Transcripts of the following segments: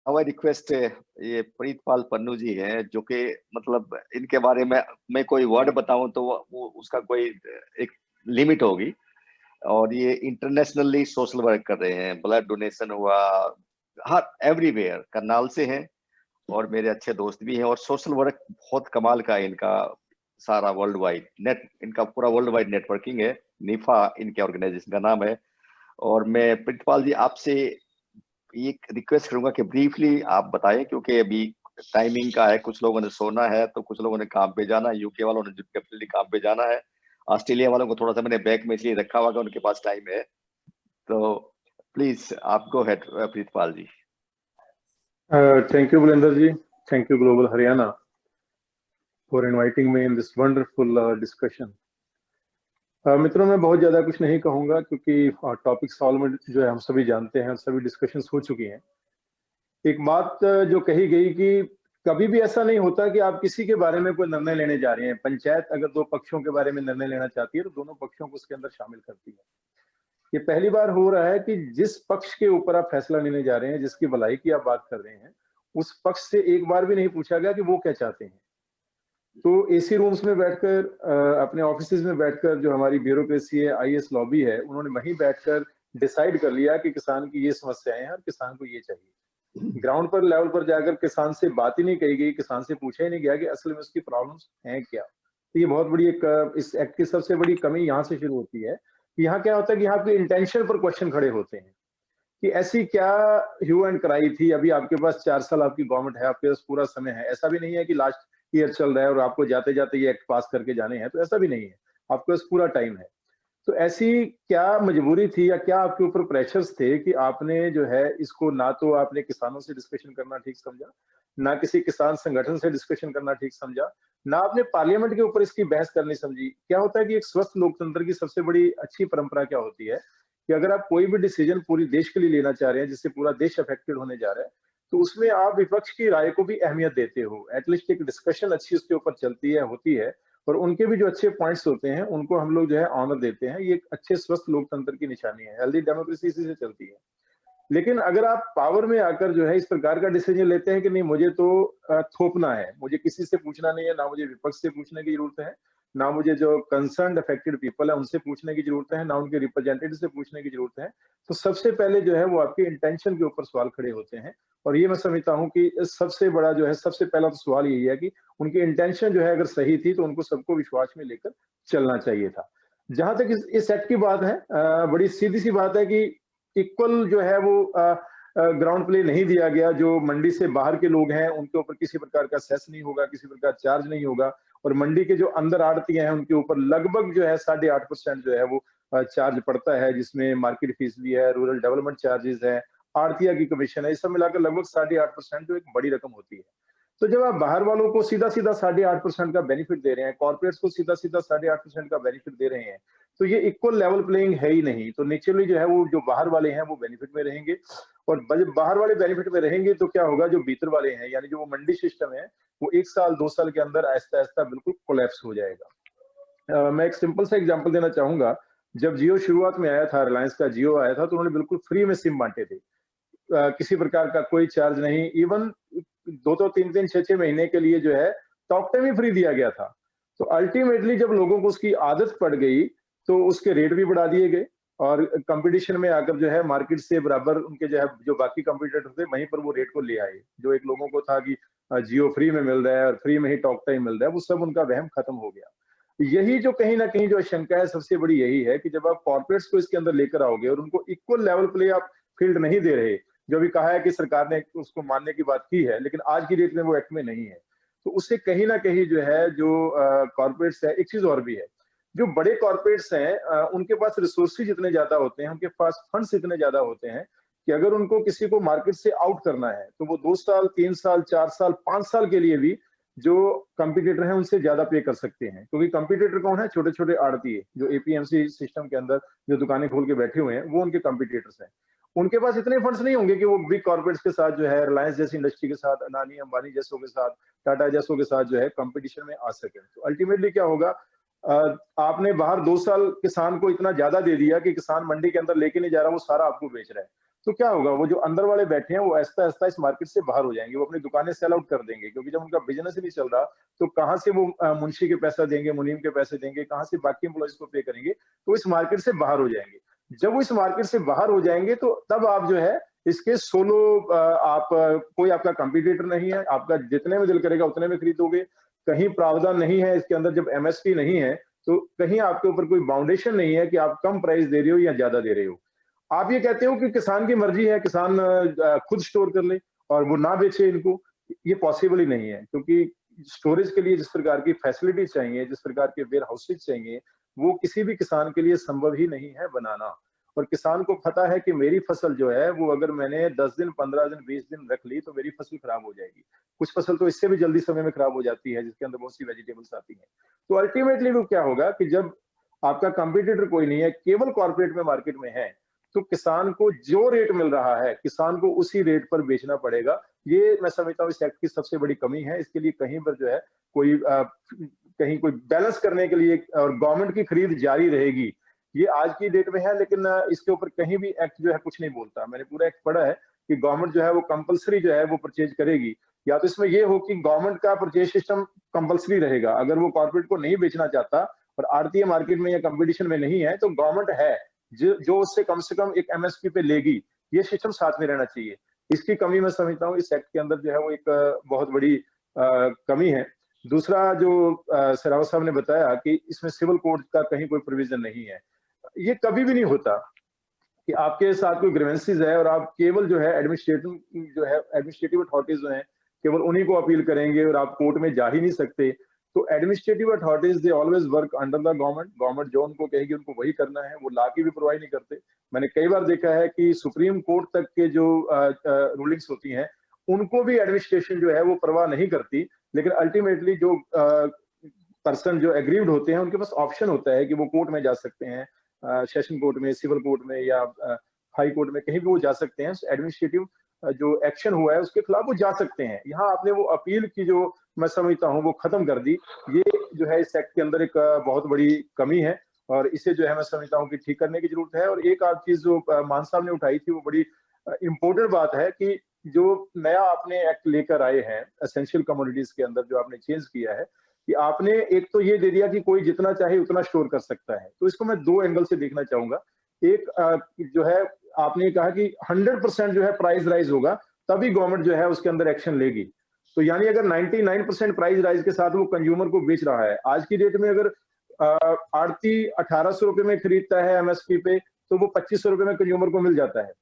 हमारी रिक्वेस्ट ये प्रीतपाल पन्नू जी हैं, जो कि मतलब इनके बारे में मैं कोई वर्ड बताऊं तो वो उसका कोई एक लिमिट होगी। और ये इंटरनेशनली सोशल वर्क कर रहे हैं, ब्लड डोनेशन हुआ हर एवरीवेयर, करनाल से हैं और मेरे अच्छे दोस्त भी हैं। और सोशल वर्क बहुत कमाल का है इनका, सारा वर्ल्ड वाइड नेट, इनका पूरा वर्ल्ड वाइड नेटवर्किंग है। निफा इनके ऑर्गेनाइजेशन का नाम है। और मैं प्रितपाल जी आपसे एक रिक्वेस्ट करूंगा कि ब्रीफली आप बताएं, क्योंकि अभी टाइमिंग का है, कुछ लोगों ने सोना है तो कुछ लोगों ने काम पे जाना है, यूके वालों ने डेफिनेटली काम पे जाना है, ऑस्ट्रेलिया वालों को थोड़ा सा मैंने बैक में इसलिए रखा हुआ कि उनके पास टाइम है। तो प्लीज आप go ahead Pritpal ji. Thank you, Bulinder ji. Thank you, Global Haryana, for inviting me in this wonderful discussion. मित्रों, मैं बहुत ज्यादा कुछ नहीं कहूंगा क्योंकि टॉपिक सॉल्व में जो है हम सभी जानते हैं, सभी डिस्कशंस हो चुकी हैं। एक बात जो कही गई कि कभी भी ऐसा नहीं होता कि आप किसी के बारे में कोई निर्णय लेने जा रहे हैं। पंचायत अगर दो पक्षों के बारे में निर्णय लेना चाहती है तो दोनों पक्षों को उसके अंदर शामिल करती है। ये पहली बार हो रहा है कि जिस पक्ष के ऊपर आप फैसला लेने जा रहे हैं, जिसकी भलाई की आप बात कर रहे हैं, उस पक्ष से एक बार भी नहीं पूछा गया कि वो क्या चाहते हैं। तो एसी रूम्स में बैठकर, अपने ऑफिसेज में बैठकर, जो हमारी ब्यूरोक्रेसी है, आईएएस लॉबी है, उन्होंने वहीं बैठकर डिसाइड कर लिया कि किसान की ये समस्याएं हैं और किसान को ये चाहिए। ग्राउंड पर लेवल पर जाकर किसान से बात ही नहीं कही गई, किसान से पूछा ही नहीं गया कि असल में उसकी प्रॉब्लम्स हैं क्या। तो ये बहुत बड़ी एक इस एक्ट की सबसे बड़ी कमी यहाँ से शुरू होती है कि यहाँ क्या होता है कि यहाँ पे इंटेंशन पर क्वेश्चन खड़े होते हैं कि ऐसी क्या ह्यू एंड क्राई थी। अभी आपके पास 4 साल आपकी गवर्नमेंट है, आपके पास पूरा समय है। ऐसा भी नहीं है कि लास्ट ईयर चल रहा है और आपको जाते जाते ये एक्ट पास करके जाने हैं, तो ऐसा भी नहीं है, आपके पास पूरा टाइम है। तो ऐसी क्या मजबूरी थी या क्या आपके ऊपर प्रेशर्स थे कि आपने जो है इसको, ना तो आपने किसानों से डिस्कशन करना ठीक समझा, ना किसी किसान संगठन से डिस्कशन करना ठीक समझा, ना आपने पार्लियामेंट के ऊपर इसकी बहस करनी समझी। क्या होता है कि एक स्वस्थ लोकतंत्र की सबसे बड़ी अच्छी परंपरा क्या होती है कि अगर आप कोई भी डिसीजन पूरी देश के लिए लेना चाह रहे हैं, जिससे पूरा देश अफेक्टेड होने जा रहा है, तो उसमें आप विपक्ष की राय को भी अहमियत देते हो। एटलीस्ट एक डिस्कशन अच्छी उसके ऊपर चलती है, होती है, और उनके भी जो अच्छे पॉइंट्स होते हैं उनको हम लोग जो है ऑनर देते हैं। ये एक अच्छे स्वस्थ लोकतंत्र की निशानी है। हेल्दी डेमोक्रेसी इसी से चलती है। लेकिन अगर आप पावर में आकर जो है इस प्रकार का डिसीजन लेते हैं कि नहीं, मुझे तो थोपना है, मुझे किसी से पूछना नहीं है, ना मुझे विपक्ष से पूछने की जरूरत है, ना मुझे जो कंसर्न अफेक्टेड पीपल है उनसे पूछने की जरूरत है, ना उनके रिप्रेजेंटेटिव से पूछने की जरूरत है। तो सबसे पहले जो है वो आपके इंटेंशन के ऊपर सवाल खड़े होते हैं। और ये मैं समझता हूँ कि सबसे बड़ा जो है, सबसे पहला तो सवाल यही है कि उनकी इंटेंशन जो है अगर सही थी तो उनको सबको विश्वास में लेकर चलना चाहिए था। जहां तक इस एक्ट की बात है, बड़ी सीधी सी बात है कि इक्वल जो है वो ग्राउंड प्ले नहीं दिया गया। जो मंडी से बाहर के लोग हैं उनके ऊपर किसी प्रकार का सेस नहीं होगा, किसी प्रकार चार्ज नहीं होगा। और मंडी के जो अंदर आड़तियां हैं उनके ऊपर लगभग जो है 8.5% जो है वो चार्ज पड़ता है, जिसमें मार्केट फीस भी है, रूरल डेवलपमेंट चार्जेस है, आड़तिया की कमीशन है। ये सब मिलाकर लगभग 8.5% जो एक बड़ी रकम होती है। तो जब आप बाहर वालों को सीधा सीधा 8.5% का बेनिफिट दे रहे हैं, कॉर्पोरेट्स को सीधा सीधा 8.5% का बेनिफिट दे रहे हैं, तो ये इक्वल लेवल प्लेइंग है ही नहीं। तो नेचुरली जो है वो जो बाहर वाले हैं वो बेनिफिट में रहेंगे, और जब बाहर वाले बेनिफिट में रहेंगे तो क्या होगा, जो भीतर वाले हैं यानी जो वो मंडी सिस्टम है, वो 1 साल 2 साल के अंदर आहिस्ता आहिस्ता बिल्कुल कोलैप्स हो जाएगा। मैं एक सिंपल सा एग्जांपल देना चाहूंगा। जब जियो शुरुआत में आया था, रिलायंस का जियो आया था, तो उन्होंने बिल्कुल फ्री में सिम बांटे थे। किसी प्रकार का कोई चार्ज नहीं। इवन 2-3 6-6 महीने के लिए जो है टॉक टाइम ही फ्री दिया गया था। तो अल्टीमेटली जब लोगों को उसकी आदत पड़ गई तो उसके रेट भी बढ़ा दिए गए, और कंपटीशन में आकर जो है मार्केट से बराबर उनके जो है जो बाकी कंपटीटर थे वहीं पर वो रेट को ले आए। जो एक लोगों को था कि जियो फ्री में मिल रहा है और फ्री में ही टॉक टाइम मिल रहा है, वो सब उनका वहम खत्म हो गया। यही जो कहीं ना कहीं जो आशंका है सबसे बड़ी यही है कि जब आप कॉर्पोरेट्स को इसके अंदर लेकर आओगे और उनको इक्वल लेवल प्ले आप फील्ड नहीं दे रहे, जो भी कहा है कि सरकार ने उसको मानने की बात की है, लेकिन आज की डेट में वो एक्ट में नहीं है, तो उससे कहीं ना कहीं जो है जो कॉर्पोरेट्स है, एक चीज और भी है, जो बड़े कॉर्पोरेट्स हैं उनके पास रिसोर्सेज इतने ज्यादा होते हैं, उनके पास फंड्स इतने ज्यादा होते हैं कि अगर उनको किसी को मार्केट से आउट करना है तो वो 2 साल 3 साल 4 साल 5 साल के लिए भी जो कंपटीटर हैं उनसे ज्यादा पे कर सकते हैं। क्योंकि कंपटीटर कौन है? छोटे छोटे आड़ती जो एपीएमसी सिस्टम के अंदर जो दुकानें खोल के बैठे हुए हैं, वो उनके कंपटीटर्स हैं। उनके पास इतने फंड्स नहीं होंगे कि वो बिग कॉर्पोरेट्स के साथ जो है, रिलायंस जैसी इंडस्ट्री के साथ, अदानी अंबानी जैसों के साथ, टाटा जैसों के साथ जो है कंपटीशन में आ सके। तो अल्टीमेटली क्या होगा, आपने बाहर 2 साल किसान को इतना ज्यादा दे दिया कि किसान मंडी के अंदर लेके नहीं जा रहा, वो सारा आपको बेच रहा है। तो क्या होगा, वो जो अंदर वाले बैठे हैं वो आहिस्ता आहिस्ता इस मार्केट से बाहर हो जाएंगे, वो अपनी दुकानें सेल आउट कर देंगे, क्योंकि जब उनका बिजनेस ही नहीं चल रहा तो कहाँ से वो मुंशी के पैसा देंगे, मुनीम के पैसे देंगे, कहाँ से बाकी एम्प्लॉइज को पे करेंगे, तो इस मार्केट से बाहर हो जाएंगे। जब वो इस मार्केट से बाहर हो जाएंगे तो तब आप जो है इसके सोलो, आप कोई आपका कंपटीटर नहीं है, आपका जितने में दिल करेगा उतने में खरीदोगे, कहीं प्रावधान नहीं है इसके अंदर, जब एमएसपी नहीं है तो कहीं आपके ऊपर कोई बाउंडेशन नहीं है कि आप कम प्राइस दे रहे हो या ज्यादा दे रहे हो। आप ये कहते हो कि किसान की मर्जी है, किसान खुद स्टोर कर ले और वो ना बेचे इनको, ये पॉसिबल ही नहीं है, क्योंकि स्टोरेज के लिए जिस प्रकार की फैसिलिटी चाहिए, जिस प्रकार के वेयर हाउसेज चाहिए, वो किसी भी किसान के लिए संभव ही नहीं है बनाना। और किसान को पता है कि मेरी फसल जो है वो अगर मैंने 10 दिन, 15 दिन, 20 दिन रख ली तो मेरी फसल खराब हो जाएगी। कुछ फसल तो इससे भी जल्दी समय में खराब हो जाती है, जिसके अंदर बहुत सी वेजिटेबल्स आती हैं। तो अल्टीमेटली वो क्या होगा कि जब आपका कंपटीटर कोई नहीं है, केवल कॉर्पोरेट में मार्केट में है, तो किसान को जो रेट मिल रहा है, किसान को उसी रेट पर बेचना पड़ेगा। ये मैं समझता हूँ इस एक्ट की सबसे बड़ी कमी है। इसके लिए कहीं पर जो है कोई कहीं कोई बैलेंस करने के लिए, और गवर्नमेंट की खरीद जारी रहेगी, ये आज की डेट में है, लेकिन इसके ऊपर कहीं भी एक्ट जो है कुछ नहीं बोलता। मैंने पूरा एक्ट पढ़ा है कि गवर्नमेंट जो है वो कंपलसरी जो है वो परचेज करेगी, या तो इसमें ये हो कि गवर्नमेंट का परचेज सिस्टम कंपलसरी रहेगा, अगर वो कॉर्पोरेट को नहीं बेचना चाहता और आड़तीय मार्केट में या कंपटीशन में नहीं है तो गवर्नमेंट है जो उससे कम से कम एक एमएसपी पे लेगी, ये सिस्टम साथ में रहना चाहिए। इसकी कमी मैं समझता हूँ इस एक्ट के अंदर जो है वो एक बहुत बड़ी कमी है। दूसरा जो सरावत साहब ने बताया कि इसमें सिविल कोड का कहीं कोई प्रोविजन नहीं है, ये कभी भी नहीं होता कि आपके साथ कोई ग्रीवेंसेस है और आप केवल जो है एडमिनिस्ट्रेटिव अथॉरिटीज जो है केवल उन्हीं को अपील करेंगे और आप कोर्ट में जा ही नहीं सकते। तो administrative authorities they always work under the government, government जो उनको कहेगी उनको वही करना है, वो ला की भी प्रोवाइड नहीं करते। मैंने कई बार देखा है कि सुप्रीम कोर्ट तक के जो रूलिंग्स होती हैं उनको भी एडमिनिस्ट्रेशन जो है वो परवाह नहीं करती, लेकिन अल्टीमेटली जो पर्सन जो एग्रीव्ड होते हैं उनके पास ऑप्शन होता है कि वो कोर्ट में जा सकते हैं, सेशन कोर्ट में, सिविल कोर्ट में या हाई कोर्ट में, कहीं भी वो जा सकते हैं। एडमिनिस्ट्रेटिव जो एक्शन हुआ है उसके खिलाफ वो जा सकते हैं। यहाँ आपने वो अपील की जो मैं समझता हूँ वो खत्म कर दी। ये जो है इस एक्ट के अंदर एक बहुत बड़ी कमी है और इसे जो है मैं समझता हूँ कि ठीक करने की जरूरत है। और एक आध चीज जो मान साहब ने उठाई थी वो बड़ी इंपॉर्टेंट बात है कि जो नया आपने एक्ट लेकर आए हैं एसेंशियल कमोडिटीज के अंदर, जो आपने चेंज किया है कि आपने एक तो ये दे दिया कि कोई जितना चाहे उतना स्टोर कर सकता है। तो इसको मैं दो एंगल से देखना चाहूंगा। एक जो है आपने कहा कि 100% जो है प्राइस राइज होगा तभी गवर्नमेंट जो है उसके अंदर एक्शन लेगी। तो यानी अगर 99% प्राइस राइज के साथ वो कंज्यूमर को बेच रहा है, आज की डेट में अगर आड़ती 1800 रुपए में खरीदता है एमएसपी पे तो वो 2500 रुपए में कंज्यूमर को मिल जाता है,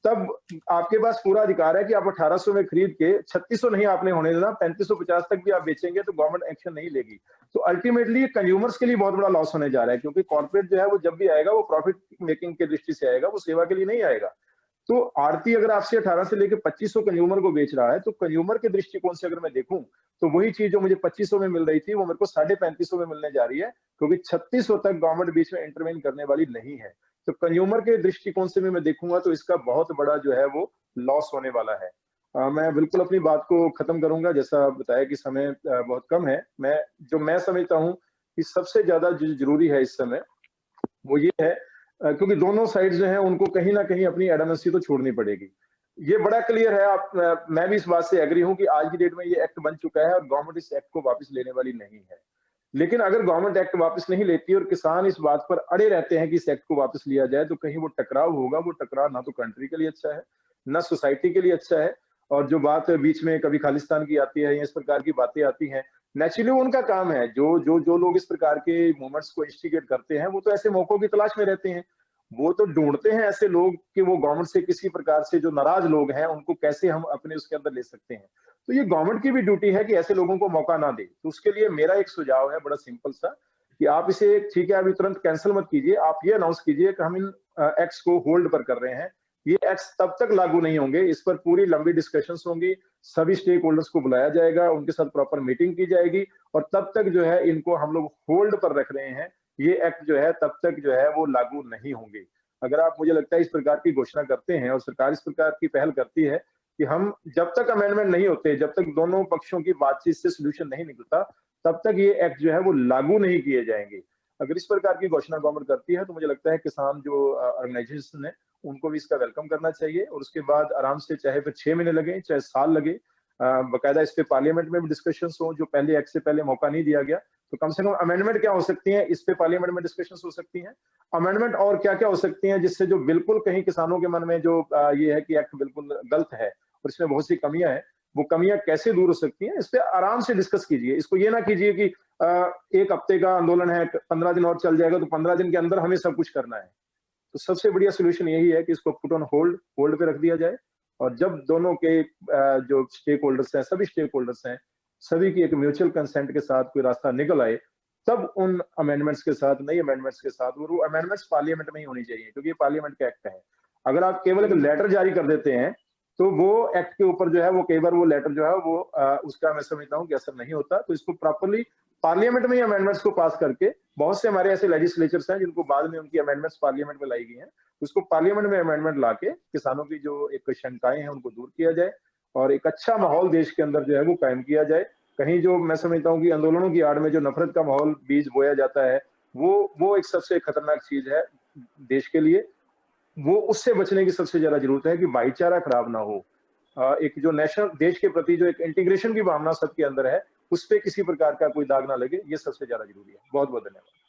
तब आपके पास पूरा अधिकार है कि आप 1800 में खरीद के 3600 नहीं आपने होने देना, 3550 तक भी आप बेचेंगे तो गवर्नमेंट एक्शन नहीं लेगी। तो अल्टीमेटली कंज्यूमर्स के लिए बहुत बड़ा लॉस होने जा रहा है, क्योंकि कॉर्पोरेट जो है वो जब भी आएगा वो प्रॉफिट मेकिंग की दृष्टि से आएगा, वो सेवा के लिए नहीं आएगा। तो आरती अगर आपसे 18 से लेकर 2500 कंज्यूमर को बेच रहा है तो कंज्यूमर के दृष्टिकोण से अगर मैं देखूं तो वही चीज जो मुझे 2500 में मिल रही थी वो मेरे को 3550 में मिलने जा रही है, क्योंकि 3600 तक गवर्नमेंट बीच में इंटरवेन करने वाली नहीं है। तो कंज्यूमर के दृष्टिकोण से भी मैं देखूंगा तो इसका बहुत बड़ा जो है वो लॉस होने वाला है। मैं बिल्कुल अपनी बात को खत्म करूंगा, जैसा बताया कि समय बहुत कम है। मैं समझता हूँ कि सबसे ज्यादा जो जरूरी है इस समय वो ये है, क्योंकि दोनों साइड जो है उनको कहीं ना कहीं अपनी एडमेंसी तो छोड़नी पड़ेगी। ये बड़ा क्लियर है। मैं भी इस बात से एग्री हूं कि आज की डेट में ये एक्ट बन चुका है और गवर्नमेंट इस एक्ट को वापस लेने वाली नहीं है। लेकिन अगर गवर्नमेंट एक्ट वापस नहीं लेती और किसान इस बात पर अड़े रहते हैं कि इस एक्ट को वापस लिया जाए तो कहीं वो टकराव होगा। वो टकराव ना तो कंट्री के लिए अच्छा है, ना सोसाइटी के लिए अच्छा है। और जो बात बीच में कभी खालिस्तान की आती है या इस प्रकार की बातें आती हैं, नेचुरली उनका काम है। जो लोग इस प्रकार के मूवमेंट्स को इंस्टिगेट करते हैं वो तो ऐसे मौकों की तलाश में रहते हैं। वो तो ढूंढते हैं ऐसे लोग कि वो गवर्नमेंट से किसी प्रकार से जो नाराज लोग हैं उनको कैसे हम अपने उसके अंदर ले सकते हैं। तो ये गवर्नमेंट की भी ड्यूटी है कि ऐसे लोगों को मौका ना दे। तो उसके लिए मेरा एक सुझाव है बड़ा सिंपल सा कि आप इसे ठीक है अभी तुरंत कैंसिल मत कीजिए, आप ये अनाउंस कीजिए कि हम इन एक्ट्स को होल्ड पर कर रहे हैं। ये एक्ट्स तब तक लागू नहीं होंगे, इस पर पूरी लंबी डिस्कशंस होंगी, सभी स्टेक होल्डर्स को बुलाया जाएगा, उनके साथ प्रॉपर मीटिंग की जाएगी और तब तक जो है इनको हम लोग होल्ड पर रख रहे हैं। ये एक्ट जो है तब तक जो है वो लागू नहीं होंगे। अगर आप, मुझे लगता है, इस प्रकार की घोषणा करते हैं और सरकार इस प्रकार की पहल करती है कि हम जब तक अमेंडमेंट नहीं होते, जब तक दोनों पक्षों की बातचीत से सोल्यूशन नहीं निकलता, तब तक ये एक्ट जो है वो लागू नहीं किए जाएंगे। अगर इस प्रकार की घोषणा गवर्नमेंट करती है तो मुझे लगता है किसान जो ऑर्गेनाइजेशन है उनको भी इसका वेलकम करना चाहिए। और उसके बाद आराम से, चाहे फिर 6 महीने लगे, चाहे साल लगे, बकायदा इस पे पार्लियामेंट में भी डिस्कशंस हो, जो पहले एक्ट से पहले मौका नहीं दिया गया। तो कम से कम अमेंडमेंट क्या हो सकती है, इस पे पार्लियामेंट में डिस्कशंस हो सकती हैं। अमेंडमेंट और क्या क्या हो सकती हैं, जिससे जो बिल्कुल कहीं किसानों के मन में जो ये है कि एक्ट बिल्कुल गलत है और इसमें बहुत सी कमियां हैं, वो कमियां कैसे दूर हो सकती हैं, इस पे आराम से डिस्कस कीजिए। इसको ये ना कीजिए कि एक हफ्ते का आंदोलन है, 15 दिन और चल जाएगा, तो 15 दिन के अंदर हमें सब कुछ करना है। तो सबसे बढ़िया सोल्यूशन यही है कि इसको पुट ऑन होल्ड पे रख दिया जाए। और जब दोनों के जो स्टेक होल्डर्स हैं, सभी स्टेक होल्डर्स हैं, सभी की एक म्यूचुअल कंसेंट के साथ कोई रास्ता निकल आए, तब उन अमेंडमेंट्स के साथ, नई अमेंडमेंट्स के साथ, वो अमेंडमेंट्स पार्लियामेंट में ही होनी चाहिए, क्योंकि ये पार्लियामेंट का एक्ट है। अगर आप केवल एक लेटर जारी कर देते हैं, तो वो एक्ट के ऊपर जो है वो कई बार वो लेटर जो है वो उसका मैं समझता हूँ कि असर नहीं होता। तो इसको प्रॉपरली पार्लियामेंट में ही अमेंडमेंट्स को पास करके, बहुत से हमारे ऐसे लेजिस्लेचर्स हैं जिनको बाद में उनकी अमेंडमेंट्स पार्लियामेंट में लाई गई हैं, उसको पार्लियामेंट में अमेंडमेंट लाके किसानों की जो एक शंकाएं हैं उनको दूर किया जाए और एक अच्छा माहौल देश के अंदर जो है वो कायम किया जाए। कहीं जो मैं समझता हूँ कि आंदोलनों की आड़ में जो नफरत का माहौल बीज बोया जाता है, वो एक सबसे खतरनाक चीज है देश के लिए। वो उससे बचने की सबसे ज्यादा जरूरत है कि भाईचारा खराब ना हो। एक जो नेशनल, देश के प्रति जो एक इंटीग्रेशन की भावना सबके अंदर है, उस पे किसी प्रकार का कोई दाग ना लगे, ये सबसे ज्यादा जरूरी है। बहुत बहुत धन्यवाद।